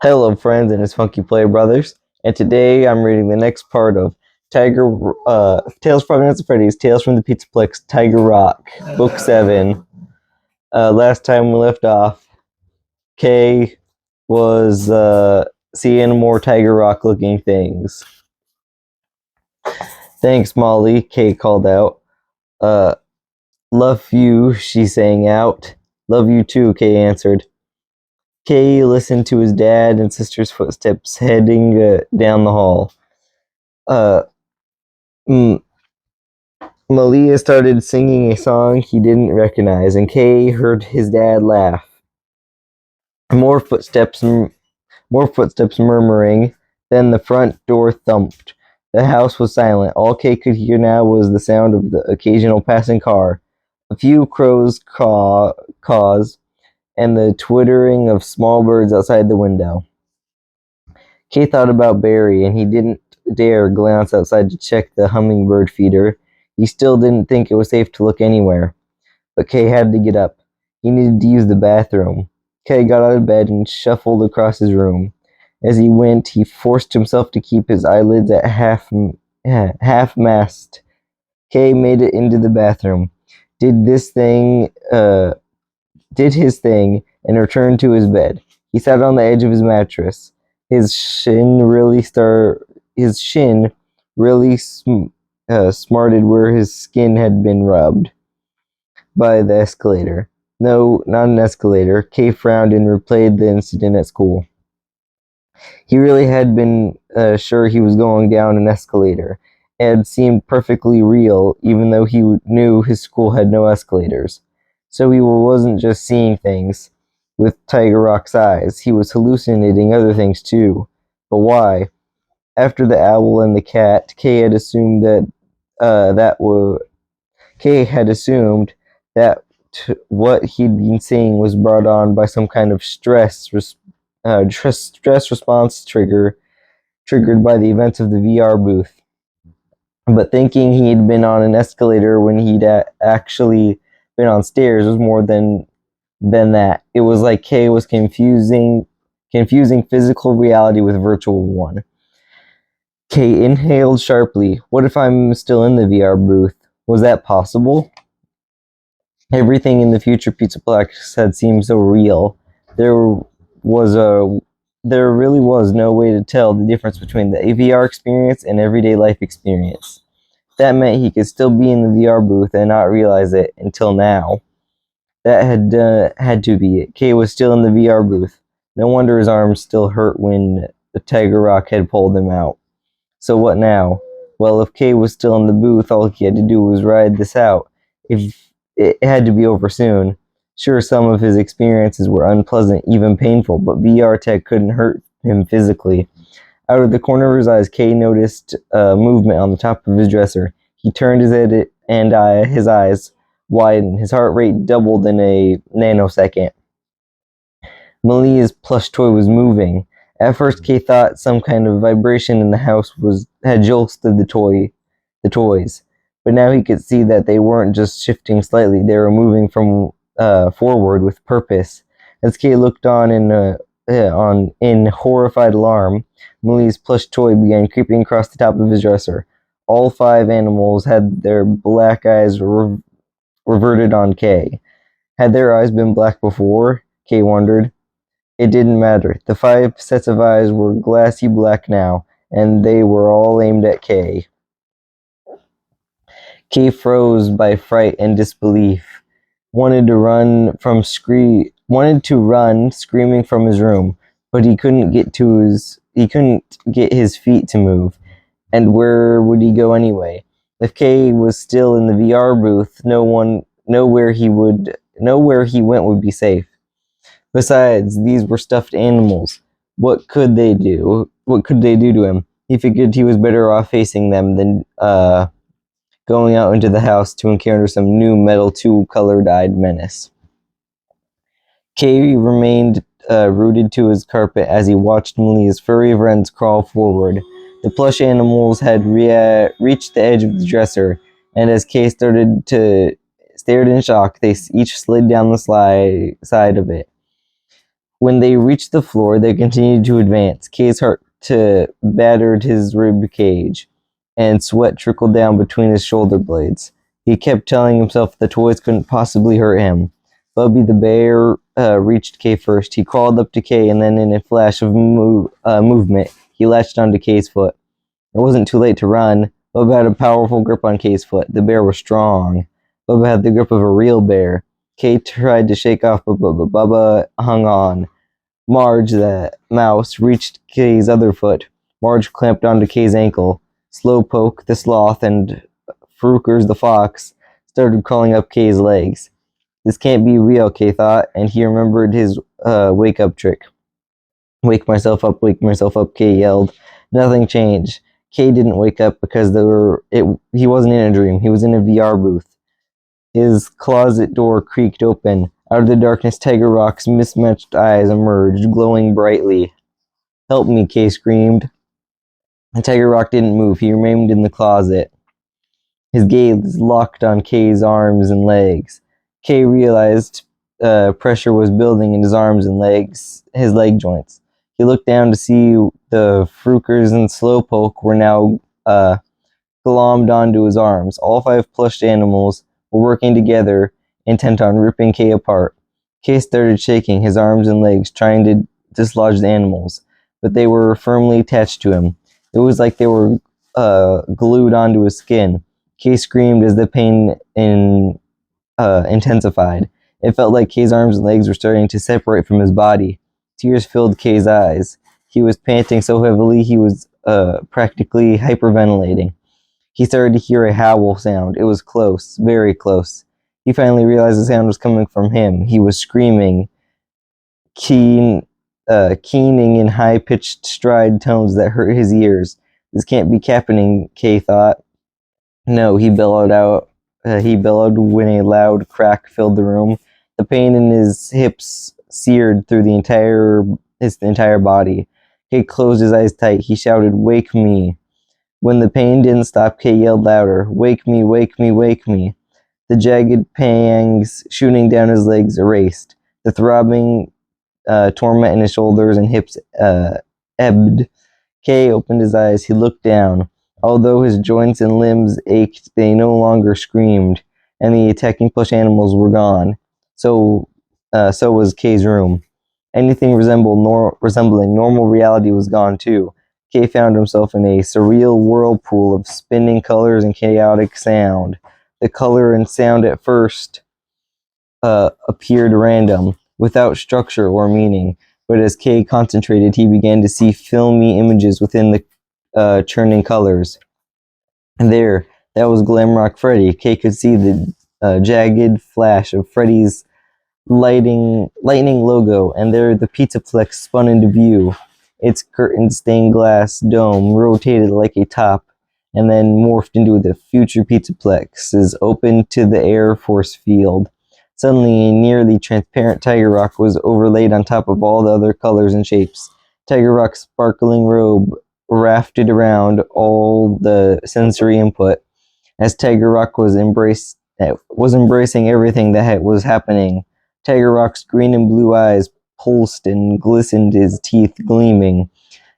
Hello friends, and it's Funky Play Brothers, and today I'm reading the next part of Tales from Freddy's Tales from the Pizzaplex Tiger Rock, Book 7. Last time we left off, Kay was seeing more Tiger Rock looking things. Thanks, Molly, Kay called out. Love you, she sang out. Love you too, Kay answered. Kay listened to his dad and sister's footsteps heading down the hall. Malia started singing a song he didn't recognize, and Kay heard his dad laugh. More footsteps murmuring. Then the front door thumped. The house was silent. All Kay could hear now was the sound of the occasional passing car, a few crows' caws, and the twittering of small birds outside the window. Kay thought about Barry, and he didn't dare glance outside to check the hummingbird feeder. He still didn't think it was safe to look anywhere. But Kay had to get up. He needed to use the bathroom. Kay got out of bed and shuffled across his room. As he went, he forced himself to keep his eyelids at half-mast. Kay made it into the bathroom, did his thing, and returned to his bed. He sat on the edge of his mattress. His shin really smarted where his skin had been rubbed by the escalator. No, not an escalator. Kay frowned and replayed the incident at school. He really had been sure he was going down an escalator. It had seemed perfectly real, even though he knew his school had no escalators. So he wasn't just seeing things with Tiger Rock's eyes. He was hallucinating other things too. But why? After the owl and the cat, Kay had assumed that what he'd been seeing was brought on by some kind of stress response triggered by the events of the VR booth. But thinking he'd been on an escalator when he'd actually been on stairs was more than that. It was like Kay was confusing physical reality with virtual one. Kay inhaled sharply. What if I'm still in the VR booth? Was that possible? Everything in the future Pizzaplex had seemed so real. There really was no way to tell the difference between the VR experience and everyday life experience. That meant he could still be in the VR booth and not realize it until now. That had to be it. Kay was still in the VR booth. No wonder his arms still hurt when the Tiger Rock had pulled him out. So what now? Well, if Kay was still in the booth, all he had to do was ride this out. If it had to be over soon. Sure, some of his experiences were unpleasant, even painful, but VR tech couldn't hurt him physically. Out of the corner of his eyes, Kay noticed movement on the top of his dresser. He turned his head and his eyes widened. His heart rate doubled in a nanosecond. Malia's plush toy was moving. At first, Kay thought some kind of vibration in the house had jolted the toys. But now he could see that they weren't just shifting slightly; they were moving from forward with purpose. As Kay looked on in horrified alarm, Malia's plush toy began creeping across the top of his dresser. All 5 animals had their black eyes reverted on Kay. Had their eyes been black before? Kay wondered. It didn't matter. The 5 sets of eyes were glassy black now, and they were all aimed at Kay. Kay froze by fright and disbelief. Wanted to run, screaming from his room, but he couldn't get his feet to move. And where would he go anyway? If Kay was still in the VR booth, nowhere he went would be safe. Besides, these were stuffed animals. What could they do? What could they do to him? He figured he was better off facing them than going out into the house to encounter some new metal 2-colored-eyed menace. Kay remained rooted to his carpet as he watched Malia's furry friends crawl forward. The plush animals had reached the edge of the dresser, and as Kay stared in shock, they each slid down the side of it. When they reached the floor, they continued to advance. Kay's heart battered his rib cage, and sweat trickled down between his shoulder blades. He kept telling himself the toys couldn't possibly hurt him. Bubby the bear reached Kay first. He crawled up to Kay, and then in a flash of movement, he latched onto Kay's foot. It wasn't too late to run. Bubba had a powerful grip on Kay's foot. The bear was strong. Bubba had the grip of a real bear. Kay tried to shake off, but Bubba hung on. Marge, the mouse, reached Kay's other foot. Marge clamped onto Kay's ankle. Slowpoke, the sloth, and Frukers, the fox, started crawling up Kay's legs. This can't be real, Kay thought, and he remembered his wake-up trick. Wake myself up, Kay yelled. Nothing changed. Kay didn't wake up because he wasn't in a dream. He was in a VR booth. His closet door creaked open. Out of the darkness, Tiger Rock's mismatched eyes emerged, glowing brightly. Help me, Kay screamed. And Tiger Rock didn't move. He remained in the closet. His gaze locked on Kay's arms and legs. Kay realized pressure was building in his arms and legs, his leg joints. He looked down to see the Frukers and Slowpoke were now glommed onto his arms. All 5 plush animals were working together, intent on ripping Kay apart. Kay started shaking, his arms and legs, trying to dislodge the animals, but they were firmly attached to him. It was like they were glued onto his skin. Kay screamed as the pain intensified. It felt like Kay's arms and legs were starting to separate from his body. Tears filled Kay's eyes. He was panting so heavily he was practically hyperventilating. He started to hear a howl sound. It was close, very close. He finally realized the sound was coming from him. He was screaming, keening in high-pitched stride tones that hurt his ears. This can't be happening, Kay thought. No, he bellowed out. He bellowed when a loud crack filled the room. The pain in his hips seared through his entire body. Kay closed his eyes tight. He shouted, "Wake me." When the pain didn't stop, Kay yelled louder, "Wake me, wake me, wake me." The jagged pangs shooting down his legs erased. The throbbing torment in his shoulders and hips ebbed. Kay opened his eyes. He looked down. Although his joints and limbs ached, they no longer screamed, and the attacking plush animals were gone. So was Kay's room. Anything resembling normal reality was gone too. Kay found himself in a surreal whirlpool of spinning colors and chaotic sound. The color and sound at first appeared random, without structure or meaning, but as Kay concentrated, he began to see filmy images within the churning colors. And that was Glamrock Freddy. Kay could see the jagged flash of Freddy's lightning logo, and there the pizzaplex spun into view. Its curtained stained glass dome rotated like a top, and then morphed into the future pizzaplex, open to the Air Force field. Suddenly, a nearly transparent Tiger Rock was overlaid on top of all the other colors and shapes. Tiger Rock's sparkling robe rafted around all the sensory input, as Tiger Rock was embracing everything that was happening. Tiger Rock's green and blue eyes pulsed and glistened, his teeth gleaming.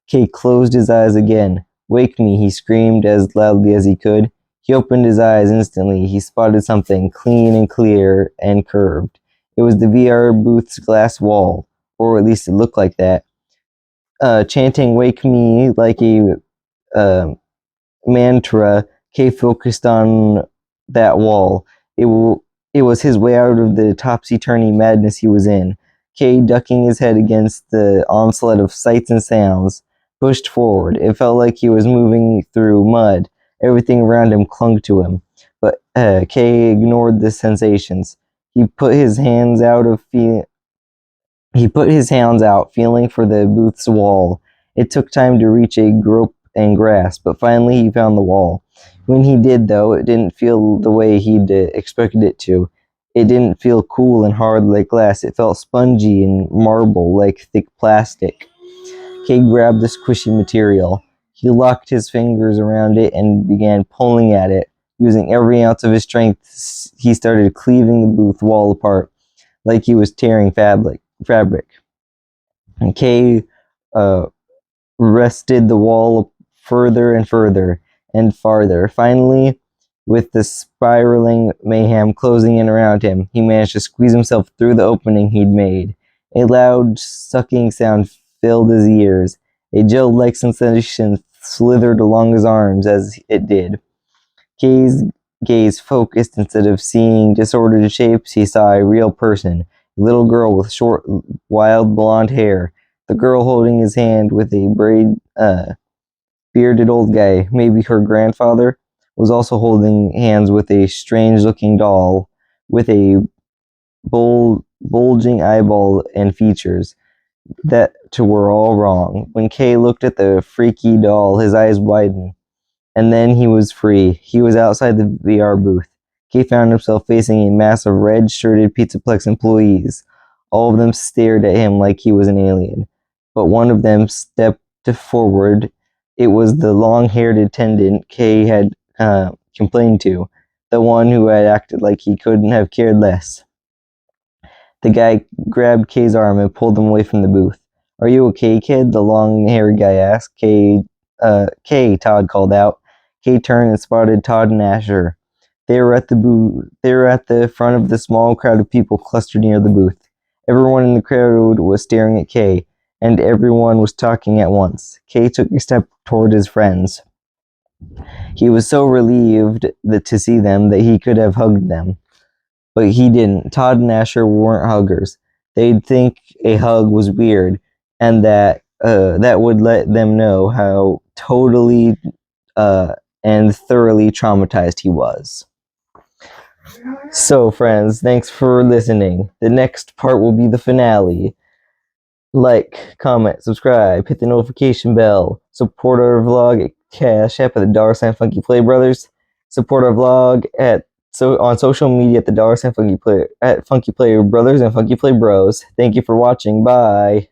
Kay closed his eyes again. "Wake me," he screamed as loudly as he could. He opened his eyes instantly. He spotted something clean and clear and curved. It was the VR booth's glass wall, or at least it looked like that. Chanting "Wake me" like a mantra, Kay focused on that wall. It was his way out of the topsy-turvy madness he was in. Kay, ducking his head against the onslaught of sights and sounds, pushed forward. It felt like he was moving through mud. Everything around him clung to him. But Kay ignored the sensations. He put his hands out, feeling for the booth's wall. It took time to reach a grope and grasp, but finally he found the wall. When he did, though, it didn't feel the way he'd expected it to. It didn't feel cool and hard like glass. It felt spongy and marble like thick plastic. Kay grabbed the squishy material. He locked his fingers around it and began pulling at it. Using every ounce of his strength, he started cleaving the booth wall apart, like he was tearing fabric. And Kay wrested the wall further and further and farther. Finally, with the spiraling mayhem closing in around him, he managed to squeeze himself through the opening he'd made. A loud, sucking sound filled his ears. A gel-like sensation slithered along his arms as it did. Kay's gaze focused. Instead of seeing disordered shapes, he saw a real person, a little girl with short, wild blonde hair. The girl holding his hand with a bearded old guy, maybe her grandfather, was also holding hands with a strange-looking doll with a bulging eyeball and features that were all wrong. When Kay looked at the freaky doll, his eyes widened. And then he was free. He was outside the VR booth. Kay found himself facing a mass of red-shirted pizzaplex employees. All of them stared at him like he was an alien. But one of them stepped forward. It was the long-haired attendant Kay had complained to, the one who had acted like he couldn't have cared less. The guy grabbed Kay's arm and pulled him away from the booth. "Are you okay, kid?" the long-haired guy asked. Kay, Todd called out. Kay turned and spotted Todd and Asher. They were at the booth. They were at the front of the small crowd of people clustered near the booth. Everyone in the crowd was staring at Kay, and everyone was talking at once. Kay took a step toward his friends. He was so relieved to see them that he could have hugged them. But he didn't. Todd and Asher weren't huggers. They'd think a hug was weird, and that would let them know how totally and thoroughly traumatized he was. So, friends, thanks for listening. The next part will be the finale. Like, comment, subscribe, hit the notification bell. Support our vlog at cashapp at the $Funky Play Brothers. Support our vlog on social media at the $Funky Play Brothers and Funky Play Bros. Thank you for watching. Bye.